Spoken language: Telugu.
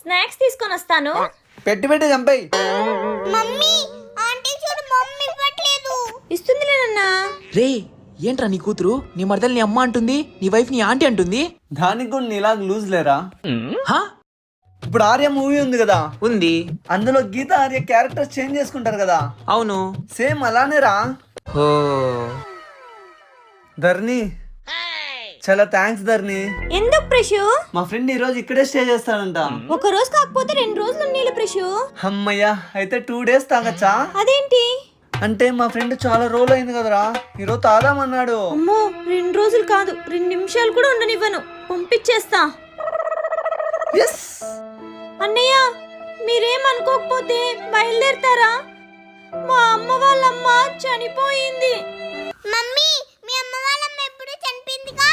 స్నాక్స్ తీసుకొని వస్తాను. పెట్టి పెట్టి చంపేయి. మమ్మీ ఆంటీ చూడు మమ్మీ ఇవ్వట్లేదు. ఇస్తుందిలేనన్నా. రే ఏంట్రా నీ కూతురు నీ మరదలు నీ అమ్మ అంటుంది, నీ వైఫ్ నీ ఆంటీ అంటుంది. దానికి కూడా నీలాగా లూజ్ లేరా? హా ఇప్పుడు ఆర్య మూవీ ఉంది కదా, ఉంది. అందులో గీత ఆర్య క్యారెక్టర్స్ చేంజ్ చేసుకుంటారు కదా, అవును. సేమ్ అలానే రా. ఓ ధర్ని, చాలా థ్యాంక్స్ ధర్ని. ఎందుకు ప్రిషు? మా ఫ్రెండ్ ఈ రోజు ఇక్కడే స్టే చేస్తాడంట. ఒక రోజు కాకపోతే 2 రోజులు నీళ్ళు ప్రిషు. అమ్మయ్యా, అయితే 2 days తాగచ్చా? అదేంటి? అంటే మా ఫ్రెండ్ చాలా రోజులు అయింది కదరా, ఈరోజు తాదామన్నాడు. అమ్మో 2 రోజులు కాదు 2 నిమిషాలు కూడా ఉండనివ్వను, పంపించేస్తా. అన్నయ్య మీరేమనుకోకపోతే బయలుదేరతారా? మా అమ్మ వాళ్ళమ్మ చనిపోయింది. మమ్మీ మీ అమ్మ వాళ్ళమ్మ ఎప్పుడు చనిపోయిందిగా.